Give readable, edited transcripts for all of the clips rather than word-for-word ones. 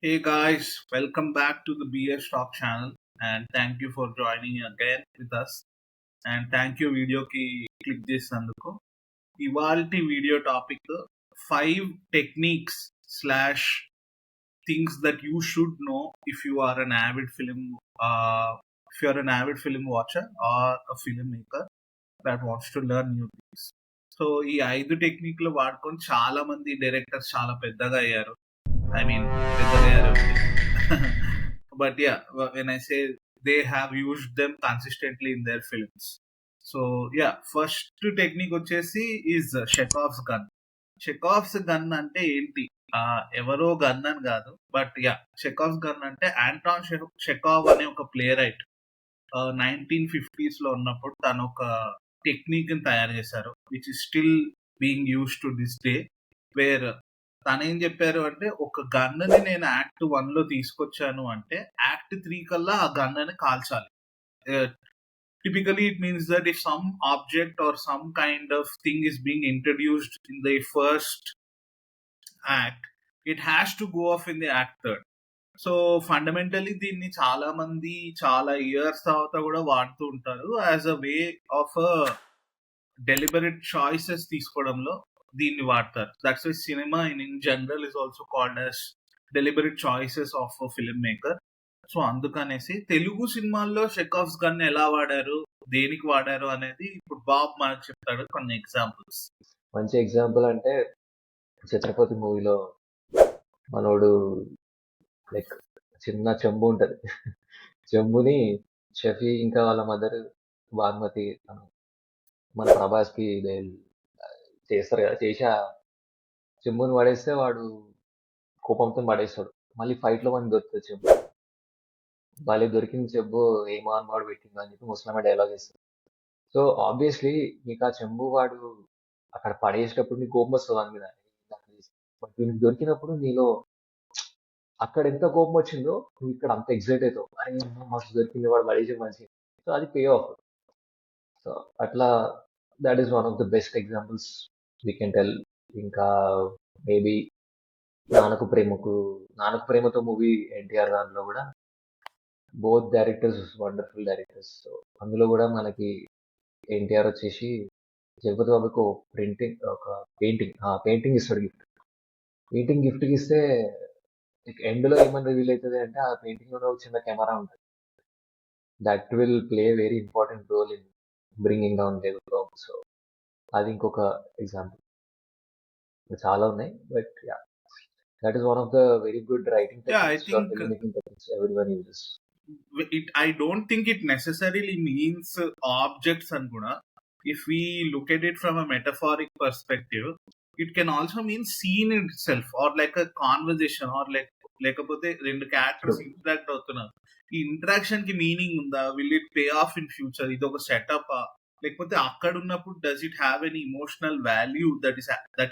Hey guys, welcome back to the BS Talk channel and thank you for joining again with us. And thank you video ki click this అందుకు. ఇవాల్టి video topic 5 techniques slash things that you should know if you are an avid film watcher or a filmmaker that wants to learn new things. So ఈ 5 టెక్నిక్లు వాడుకొని చాలా మంది directors చాలా పెద్దగా అయ్యారు. I mean, పెద్దగా but yeah, when I say they have used them consistently in their films. So yeah, first technique వచ్చేసి is Chekhov's gun. Chekhov's gun అంటే ఏంటి? ఎవరో గన్ అని కాదు, బట్ యా చెకావ్స్ గన్ అంటే ఆంటాన్ చెకావ్ అనే ఒక ప్లే రైట్ 1950s లో ఉన్నప్పుడు తను ఒక టెక్నిక్ ని తయారు చేశారు, which is still being use to this day. Where తనేం చెప్పారు అంటే, ఒక గన్నుని నేను యాక్ట్ 1 లో తీసుకొచ్చాను అంటే యాక్ట్ 3 కల్లా ఆ గన్నుని కాల్చాలి. Typically it means that if some object or some kind of thing is being introduced in the first act, it has to go off in the act 3rd. So fundamentally దీన్ని చాలా మంది చాలా years తర్వాత కూడా వాడుతూ ఉంటారు as a way of deliberate choices తీసుకోవడంలో దీన్ని వాడతారు. That's why cinema in general is also called as deliberate choices of film maker. So అందుకనేసి తెలుగు సినిమాల్లో చెకావ్స్ గన్ ఎలా వాడారు, దేనికి వాడారు అనేది ఇప్పుడు బాబ్ మనకు చెప్తాడు కొన్ని ఎగ్జాంపుల్స్. మంచి ఎగ్జాంపుల్ అంటే ఛత్రపతి మూవీలో మనోడు లైక్ చిన్న చెంబు ఉంటది. చెంబుని షఫీ ఇంకా వాళ్ళ మదర్ భానుమతి మన ప్రభాస్ కి చేస్తారు కదా, చేసి ఆ చెంబుని పడేస్తే వాడు కోపంతో పడేస్తాడు. మళ్ళీ ఫైట్ లో మనకి దొరుకుతుంది చెంబు. వాళ్ళే దొరికింది చెంబు ఏమో అని వాడు పెట్టింది అని చెప్పి ముస్లిం డైలాగ్ ఇస్తారు. సో ఆబ్వియస్లీ నీకు ఆ చెంబు వాడు అక్కడ పడేసేటప్పుడు నీకు కోపం వస్తుంది వాని మీద. బట్ నీకు దొరికినప్పుడు నీలో అక్కడ ఎంత కోపం వచ్చిందో నువ్వు ఇక్కడ అంత ఎక్సైట్ అవుతావు, అరే మస్తు దొరికింది వాడు పడేసే మంచి. సో అది పే ఆఫ్. సో అట్లా that is one of the best examples we can tell. ఇంకా మేబీ నాన్నకు ప్రేమతో మూవీ ఎన్టీఆర్ దాంట్లో కూడా both directors wonderful directors. So అందులో కూడా మనకి ఎన్టీఆర్ వచ్చేసి జగపతి బాబుకి ఒక పెయింటింగ్ ఇస్తాడు గిఫ్ట్. పెయింటింగ్ గిఫ్ట్ ఇస్తే ఎండ్ లో ఏమని రివీల్ అవుతుంది అంటే, ఆ పెయింటింగ్ లో చిన్న కెమెరా ఉంటుంది. That will play very important role in bringing down Jagapathi Babu. So అది ఇంకొక ఎగ్జాంపుల్. చాలా ఉన్నాయి, but yeah, that is one of the very good writing techniques everyone uses. I don't think it necessarily means objects and guna. If we look at it from a metaphoric perspective, it can also mean scene itself, or like a conversation, or లేకపోతే రెండు characters interact అవుతున్నారు. ఈ interaction కి meaning ఉందా, will it pay of in future, ఇది ఒక setup లేకపోతే అక్కడ ఉన్నప్పుడు does it have an emotional value that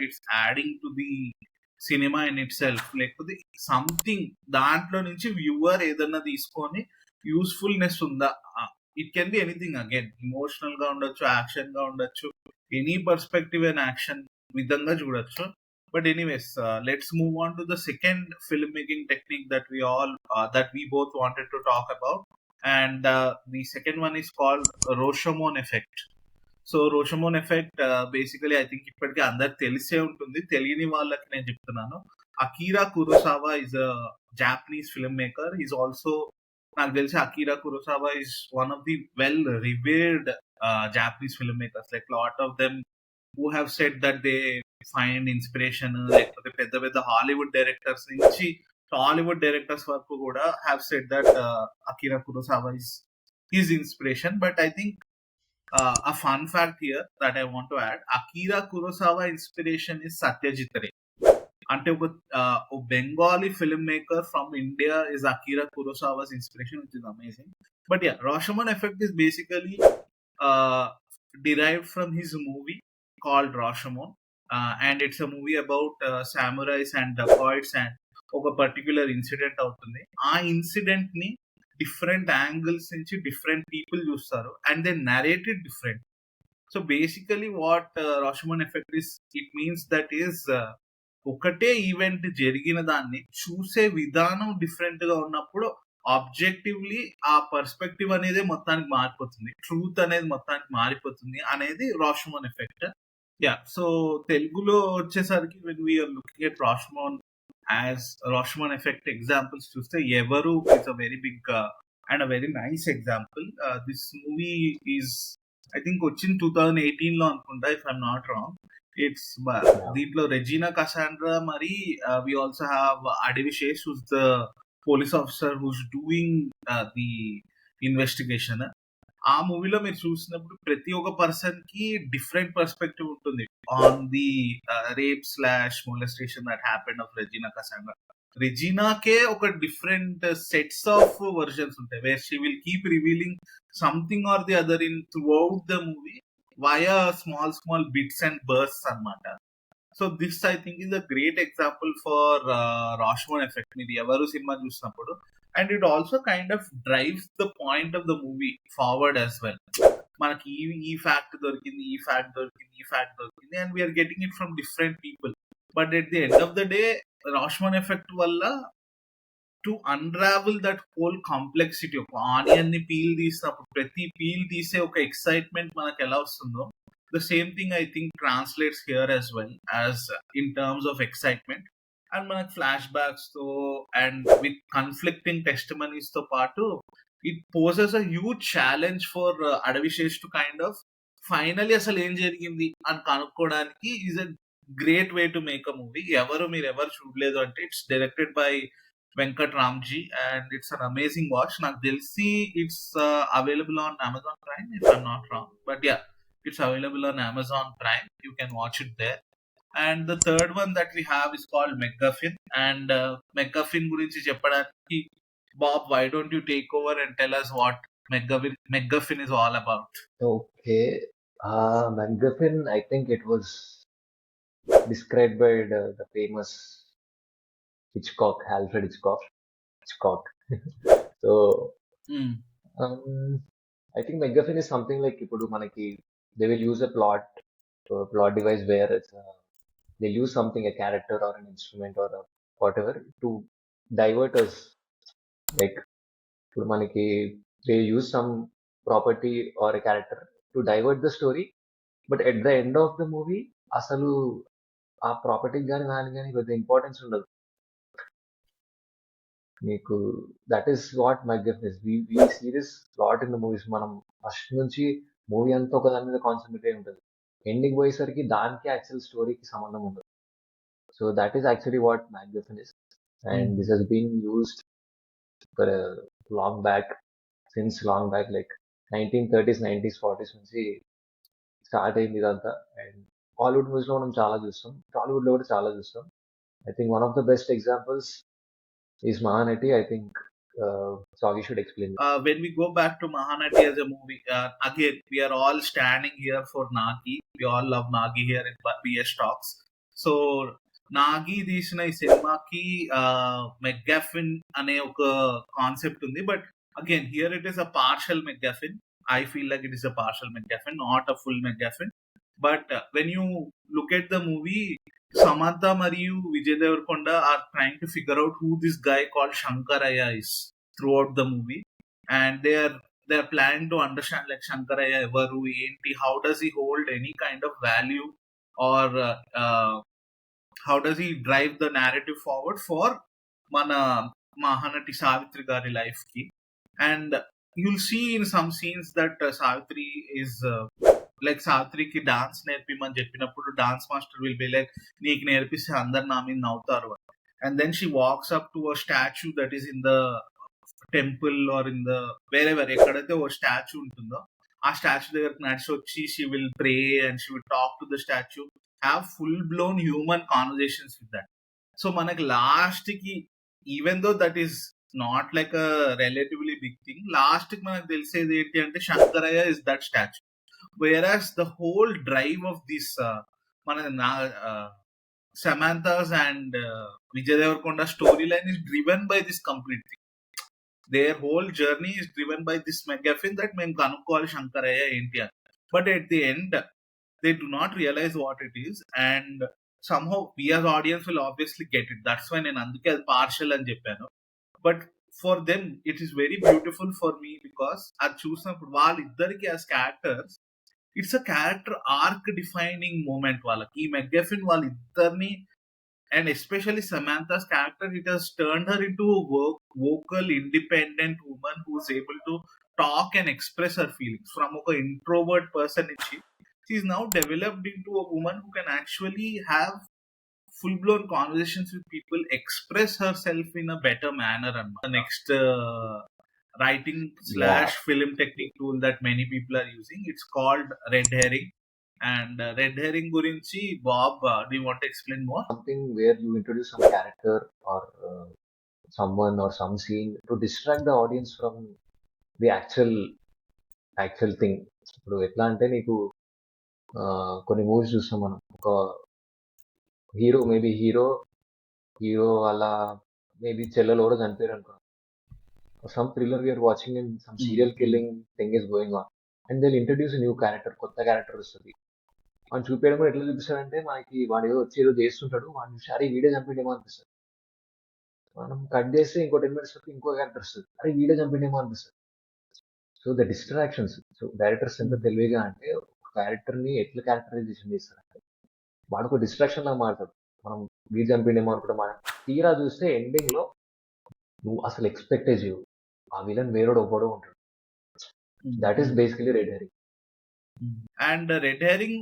it's adding to the cinema in it self, లేకపోతే సంథింగ్ దాంట్లో నుంచి వ్యూవర్ ఏదన్నా తీసుకొని యూస్ఫుల్నెస్ ఉందా. It can be anything, again emotional గా ఉండొచ్చు, యాక్షన్ గా ఉండొచ్చు, ఎనీ పర్స్పెక్టివ్ అండ్ యాక్షన్ విధంగా చూడొచ్చు. But anyways, let's move on to the second film making technique that we both wanted to talk about, and the second one is called Rashomon effect. So Rashomon effect basically I think ఇప్పటికీ అందరికి తెలిసే ఉంటుంది, తెలియని వాళ్ళకి నేను చెప్తున్నాను. Akira Kurosawa is a Japanese film maker. Is also, నాకు తెలిసి Akira Kurosawa is one of the well revered Japanese film makers. Like lot of them who have said that they find inspiration, లేకపోతే పెద్ద పెద్ద Hollywood directors నుంచి Tollywood directors వరకు కూడా have said that Akira Kurosawa is his inspiration. But I think a fun fact here that I want to add, Akira Kurosawa inspiration is Satyajit Ray. అంటే ఒక Bengali film maker from India is Akira Kurosawa's inspiration, which is amazing. But yeah, Rashomon effect is basically derived from his movie called Rashomon, and it's a movie about samurais and dacoits, and ఒక particular incident అవుతుంది. ఆ incident ని different angles నుంచి different people చూస్తారు and they narrated different. So basically what Rashomon effect is, it means that is ఒకటే event జరిగిన దాన్ని చూసే విధానం డిఫరెంట్ గా ఉన్నప్పుడు ఆబ్జెక్టివ్లీ ఆ పర్స్పెక్టివ్ అనేది మొత్తానికి మారిపోతుంది, ట్రూత్ అనేది మొత్తానికి మారిపోతుంది అనేది రాష్మోన్ ఎఫెక్ట్. యా, సో తెలుగులో వచ్చేసరికి when we are looking at రాష్మోన్ as రాష్మోన్ effect examples చూస్తే ఎవరు is a very big and a very nice example. This movie is I think వచ్చింది 2018 లో అనుకుంటా, if I'm not wrong. It's Yeah. దీంట్లో రెజీనా కసాండ్రా, మరి we also have Adivi Sesh who's the police officer who's doing the investigation. ఆ మూవీలో మీరు చూసినప్పుడు ప్రతి ఒక్క పర్సన్ కి డిఫరెంట్ పర్స్పెక్టివ్ ఉంటుంది on the rape slash molestation that happened of Regina Cassandra. రెజీనాకే ఒక డిఫరెంట్ సెట్స్ ఆఫ్ వర్జన్స్ ఉంటాయి where she will keep revealing something or the other in throughout the movie via small bits and bursts అన్నమాట. So this I think is a great example for Rashomon effect మీరు ఎవరు సినిమా చూసినప్పుడు. And it also kind of drives the point of the movie forward as well. మనకి ఈ fact దొరికింది, ఈ fact దొరికింది, ఈ ఫ్యాక్ట్ దొరికింది, and we are getting it from different people. But at the end of the day Rashomon effect వల్ల to unravel that whole complexity, ఒక onion ని పీల్ తీసినప్పుడు ప్రతి పీల్ తీసే ఒక ఎక్సైట్మెంట్ మనకు ఎలా వస్తుందో, the same thing I think translates here as well as in terms of excitement. And మనకు ఫ్లాష్ బ్యాక్స్ తో అండ్ విత్ కన్ఫ్లిక్టింగ్ టెస్టిమనీస్ తో పాటు it poses a huge challenge for Adivi Sesh to kind of finally అసలు ఏం జరిగింది అని కనుక్కోవడానికి is a great way to make a movie. మీరు ఎవరు చూడలేదు అంటే it's directed by Venkat Ramji, and it's an amazing watch. నాకు తెలిసి it's available on Amazon Prime if I'm not wrong. But yeah, it's available on Amazon Prime. You can watch it there. And the third one that we have is called MacGuffin. And MacGuffin గురించి చెప్పడానికి Bob, why don't you take over and tell us what MacGuffin is all about? Okay. MacGuffin, I think it was described by the famous Hitchcock, Alfred Hitchcock. Hitchcock. So, Mm. I think MacGuffin is something like ఇప్పుడు మనకి they will use a plot device where it's they'll use something, a character or an instrument or whatever to divert us. Like ఇప్పుడు మనకి they use some property or a character to divert the story, but at the end of the movie అసలు ఆ ప్రాపర్టీకి కానీ దానికి కానీ పెద్ద importance ఉండదు మీకు. That is what MacGuffin is. We see this lot in the movies. మనం ఫస్ట్ నుంచి మూవీ అంతా ఒక దాని మీద కాన్సన్ట్రేట్ అయి ఉంటుంది, ఎండింగ్ పోయేసరికి దానికి యాక్చువల్ స్టోరీకి సంబంధం ఉండదు. So that is actually what MacGuffin is. And this has been used for long back, since long back, like 1930s 90s 40s నుంచి స్టార్ట్ అయింది ఇదంతా. అండ్ హాలీవుడ్ మూవీస్ లో మనం చాలా చూస్తాం, టాలీవుడ్ లో కూడా చాలా చూస్తాం. I think one of the best examples is Mahanati. I think Sagi should explain it. When we go back to Mahanati as a movie, again, we are all standing here for Nagi. We all love Nagi here in BS Talks. So, Nagi తీసిన ఈ సినిమాకి MacGuffin అనే ఒక concept ఉంది. But again here it is a partial MacGuffin. I feel like it is a partial MacGuffin, not a full MacGuffin. But when you look at the movie, Samantha మరియు Vijay Deverakonda are trying to figure out who this guy called Shankaraya is throughout the movie, and they are planning to understand like Shankaraya evaru enti, how does he hold any kind of value, or how does he drive the narrative forward for mana Mahanati Savitri gari life ki. And you'll see in some scenes that Savitri is like సావిత్రికి dance నేర్పిమని చెప్పినప్పుడు dance master will be like నీకు నేర్పిస్తే అందరు నా మీద నవ్వుతారు. And then she walks up to a statue that is in the temple or in the wherever, ఎక్కడైతే ఓ స్టాచ్యూ ఉంటుందో ఆ స్టాచ్యూ దగ్గరకు నడిచి వచ్చి she will pray and she will talk to the statue, have full blown human conversations with that. So మనకి last కి even though that is not like a relatively big thing, last కి మనకు తెలిసేది ఏంటి అంటే Shankaraiah is that statue. Whereas the whole drive of this Samantha's and Vijay Devarkonda storyline is driven by this complete thing. Their whole journey is driven by this MacGuffin that మేము కనుక్కోవాలి శంకరయ్య ఏంటి అని. But at the end they do not realize what it is, and somehow we as audience will obviously get it. That's why నేను అందుకే అది partial అని చెప్పాను. But for them it is very beautiful for me because అది చూసినప్పుడు వాళ్ళిద్దరికి as characters it's a character arc defining moment వాళ్ళకి. ఈ మెగ్గఫిన్ వాళ్ళిద్దరిని and especially Samantha's character, it has turned her into a vocal, independent woman who is able to talk and express her feelings. From an introvert person, she is now developed into a woman who can actually have full-blown conversations with people, express herself in a better manner. And the next writing slash film technique tool that many people are using, it's called red herring. And red herring gurinchi, Bob, do you want to explain more? Something where you introduce some character or someone or some scene to distract the audience from the actual thing. ఇప్పుడు ఎట్లా అంటే నీకు కొన్ని movies చూస్తాం మనం, ఒక hero hero వాళ్ళ maybe చెల్లెలు కూడా చనిపోయారు అనుకో, some thriller we are watching and some serial killing thing is going on and they'll introduce a new character, కొత్త క్యారెక్టర్ వస్తుంది. మనం చూపించడం కూడా ఎట్లా చూపిస్తాడంటే, మనకి వాడు ఏదో వచ్చి ఏదో చేస్తుంటాడు, వాడిని సరే వీడియో చంపిండేమో అనిపిస్తుంది. మనం కట్ చేస్తే ఇంకో 10 minutes వరకు ఇంకో క్యారెక్టర్ వస్తుంది, అరే వీడియో చంపిండేమో అనిపిస్తుంది. So the distractions, so directors ఎంత తెలివిగా అంటే ఒక క్యారెక్టర్ ని ఎట్లా క్యారెక్టరైజేషన్ చేస్తారంటే, వాడు ఒక డిస్ట్రాక్షన్ లా మారుతాడు. మనం వీడు చంపిండేమో అనుకుంటే తీరా చూస్తే ఎండింగ్ లో నువ్వు అసలు ఎక్స్పెక్టే చేయవు, ఆ విలన్ వేరేడు ఒకడో ఉంటాడు. That is basically red herring. And red herring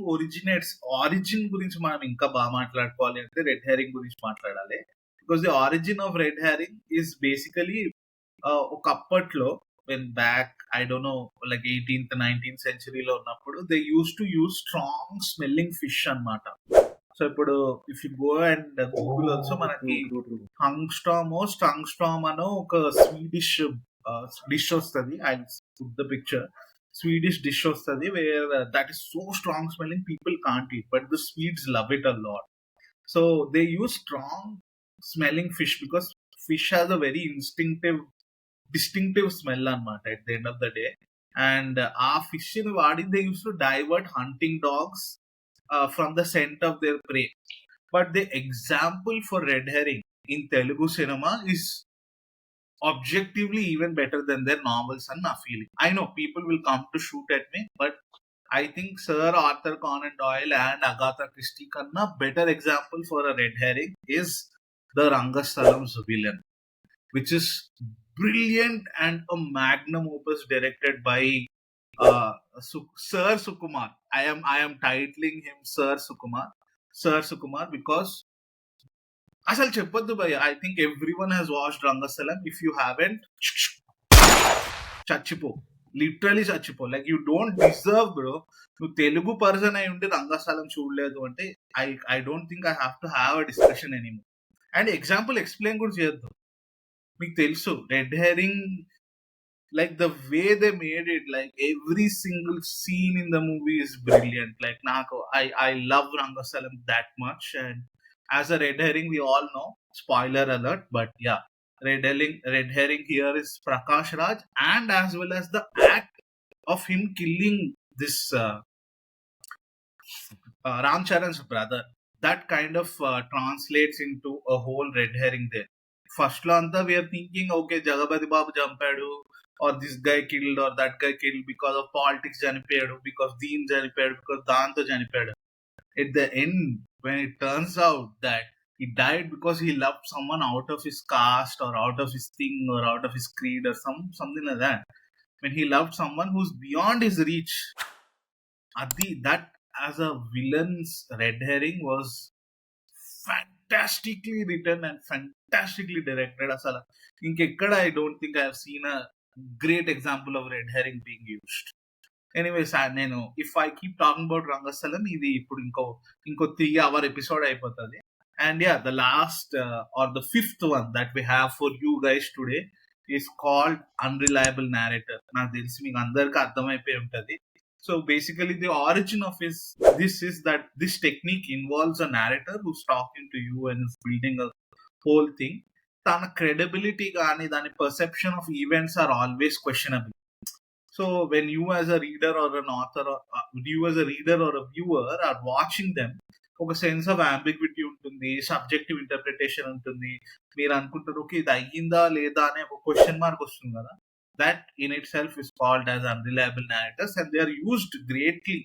origin గురించి మనం ఇంకా బాగా మాట్లాడుకోవాలి అంటే రెడ్ హెరింగ్ గురించి మాట్లాడాలి. Because the origin of red herring is basically ఒకప్పట్లో when back I don't know like 18th 19th centuryలో ఉన్నప్పుడు they use to use strong smelling fish అన్నమాట. సో ఇప్పుడు if you go and Google also మనకి స్టంగ్స్టామ్ అనో ఒక స్వీడిష్ డిష్ వస్తుంది. I put the picture. Swedish dish వస్తుంది where that is so strong smelling people can't eat, but the Swedes love it a lot. So they use strong smelling fish because fish has a very distinctive smell అన్నమాట at the end of the day. And ఆ fish ని వాడి they used to divert hunting dogs from the scent of their prey. But the example for red herring in Telugu cinema is objectively even better than their novels and my feeling. I know people will come to shoot at me, but I think Sir Arthur Conan Doyle and Agatha Christie kanna better example for a red herring is the Rangastalam's villain, which is brilliant and a magnum opus directed by Sir Sukumar. I am titling him Sir Sukumar because అసలు చెప్పొద్దు భయ్య. I think every one has watched Rangasthalam. If you haven't చచ్చిపో, literally చచ్చిపో. Like you don't deserve bro. నువ్వు Telugu person అయి ఉంటే రంగస్థలం చూడలేదు అంటే I don't think I have to have a discussion anymore. And example explain కూడా చేయొద్దు. మీకు తెలుసు red herring, like the way they made it, like every single scene in the movie is brilliant. Like I love Rangasalam that much. And as a red herring, we all know, spoiler alert, but yeah, red herring here is Prakash Raj, and as well as the act of him killing this Ram Charan's brother, that kind of translates into a whole red herring there. First lo anta we are thinking, okay, Jagapati Babu champadu, or this guy killed, or that guy killed because of politics janipayadu, because Deen janipayadu, because Danto janipayadu. At the end, when it turns out that he died because he loved someone out of his caste or out of his thing or out of his creed or something like that. When he loved someone who's beyond his reach, that as a villain's red herring was fantastically written and fantastically directed. Asala inkekkada I don't think I have seen a great example of red herring being used. Anyways, నేను if I keep talking about Rangasthalam, ఇది ఇప్పుడు ఇంకో 3-hour episode అయిపోతుంది. And yeah, the last or the 5th one that we have for you guys today is called unreliable narrator. నాకు తెలిసి మీకు అందరికీ అర్థమైపోయి ఉంటుంది. So basically the origin of this is that this technique involves a narrator who's talking to you and is building a whole thing. Tana credibility gaani dani perception of events are always questionable. So when you as a reader or an author, or you as a reader or a viewer are watching them, ఒక sense of ambiguity ఉంటుంది, subjective interpretation ఉంటుంది. మీరు అనుకుంటారు okay ఇది అయ్యిందా లేదా అనే ఒక క్వశ్చన్ మార్క్ వస్తుంది కదా. That in it self is called as unreliable narrators and they are used greatly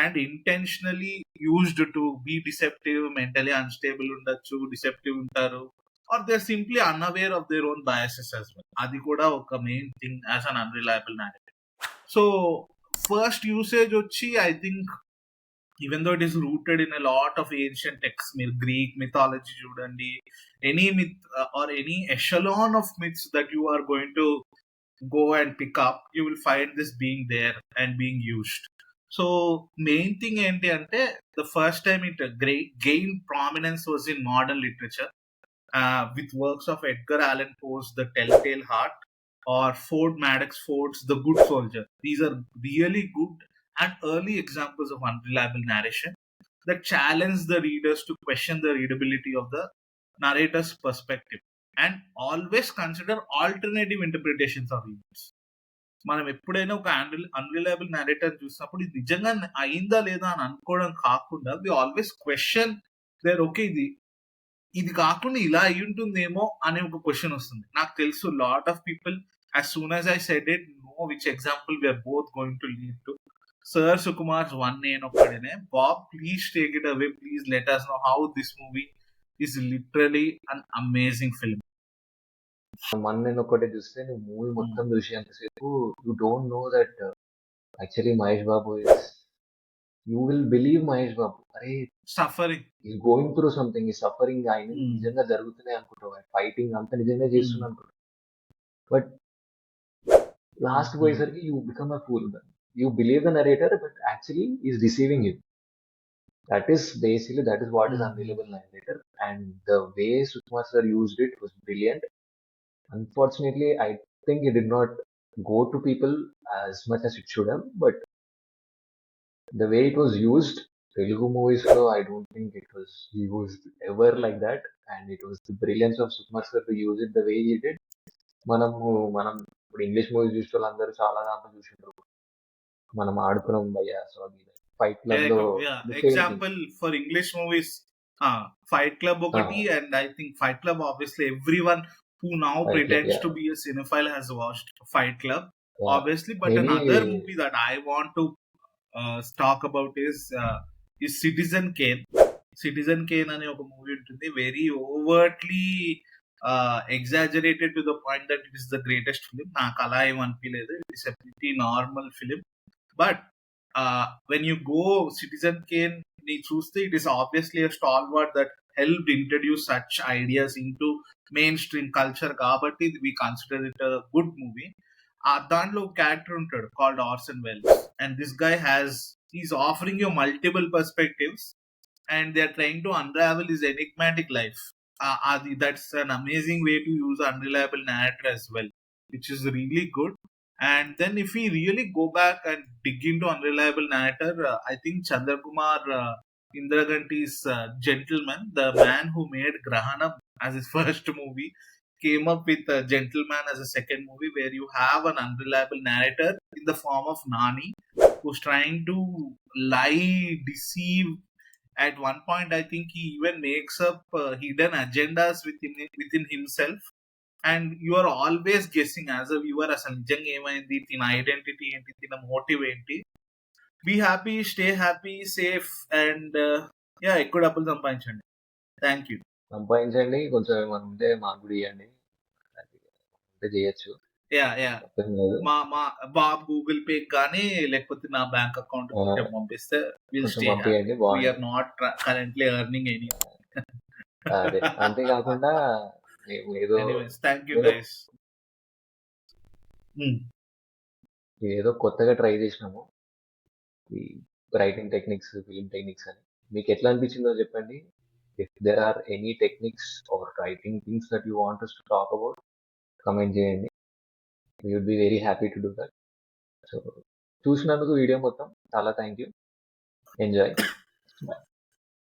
and intentionally used to be deceptive, mentally unstable ఉండొచ్చు, డిసెప్టివ్ ఉంటారు, or they're simply unaware of their own biases as well. అది కూడా ఒక main thing as an unreliable narrator. So first usage వచ్చి I think even though it is rooted in a lot of ancient texts, మీరు Greek mythology చూడండి, any myth or any echelon of myths that you are going to go and pick up, you will find this being there and being used. So main thing ఏంటి అంటే the first time it gained prominence was in modern literature, with works of Edgar Allan Poe's The Telltale Heart or Ford Madox Ford's The Good Soldier. These are really good and early examples of unreliable narration that challenge the readers to question the readability of the narrator's perspective and always consider alternative interpretations of events. మనం ఎప్పుడైనా ఒక unreliable narrator చూసినప్పుడు ఇది నిజంగా అయిందా లేదా అని అనుకోవడం కాకుండా we always question there okay ఇది కాకుండా ఇలా అయి ఉంటుందేమో అనే ఒక క్వశ్చన్ వస్తుంది. నాకు తెలుసు lot of people as soon as I said it no which example we're both going to lead to. Sir Sukumar's one నేను ఒక్కడనే. Bob please take it away, please let us know how this movie is literally an amazing film. నేను ఒకటి చూస్తే నువ్వు movie మొత్తం చూసేంతసేపు you don't know that actually Mahesh Babu is, you will believe Mahesh Babu are suffering is going through something, ఈ suffering ఆయన నిజంగా జరుగుతున్నాయి అనుకుంటావు, ఫైటింగ్ అంతా నిజంగా చేస్తున్నా అనుకుంటావు. బట్ లాస్ట్ పోయేసరికి you become a fool. You believe the narrator, but actually he's deceiving you. That is what is unreliable narrator. And the way Sukumar sir used it was brilliant. Unfortunately, I think it did not go to people as much as it should have. But the way it was used, Telugu movies, so I don't think it was used ever like that. And it was the brilliance of Sukumar sir to use it the way he did. మనం ఇప్పుడు English movies చూసే వాళ్ళందరూ చాలా దాంట్లో చూసింటారు. మనం ఆడుకున్నాం భయ్యా. So fight club లో example for English movies fight club ఒకటి, and I think fight club obviously everyone who now pretends to be a cinephile has watched Fight Club, obviously. But another movie that I want to talk about is Citizen Kane. Citizen Kane అనే ఒక movie ఉంటుంది, very overtly exaggerated to the point that it is the greatest film. నాకు అలా ఏం అనిపించలేదు. It's a pretty normal film. But when you go Citizen Kane ని చూస్తే it is obviously a stalwart that helped introduce such ideas into mainstream culture కాబట్టి we consider it a good movie. దాంట్లో ఒక character ఉంటాడు called Orson Welles, and this guy he's offering you multiple perspectives and they are trying to unravel his enigmatic life. That's an amazing way to use unreliable narrator as well, which is really good. And then if we really go back and dig into unreliable narrator, I think Chandrakumar Indraganti's Gentleman, the man who made Grahanam as his first movie, came up with Gentleman as a second movie, where you have an unreliable narrator in the form of Nani, who's trying to lie, deceive. At one point, I think he even makes up hidden agendas within himself. And you are always guessing as a viewer అసలు నిజంగా ఏమైంది, తిన identity ఏంటి, తిన motive ఏంటి. Be happy, stay happy, safe, and ఎక్కువ డబ్బులు సంపాదించండి. Thank you. సంపాదించండి, కొంచెం ఏమైనా ఉంటే మాకు కూడా ఇవ్వండి, చేయొచ్చు. మా బాబ్ గూగుల్ పే కానీ లేకపోతే నా బ్యాంక్ అకౌంట్ పంపిస్తే we're not currently earning any. అదే అంతేకాకుండా ఏదో కొత్తగా ట్రై చేసినాము ఈ రైటింగ్ టెక్నిక్స్, ఫిల్మ్ టెక్నిక్స్ అని. మీకు ఎట్లా అనిపించిందో చెప్పండి. If there are any techniques or writing things that you want us to talk about, comment చేయండి. we would be very happy to do that. So చూసినందుకు వీడియో మొత్తం చాలా థ్యాంక్ యూ. ఎంజాయ్.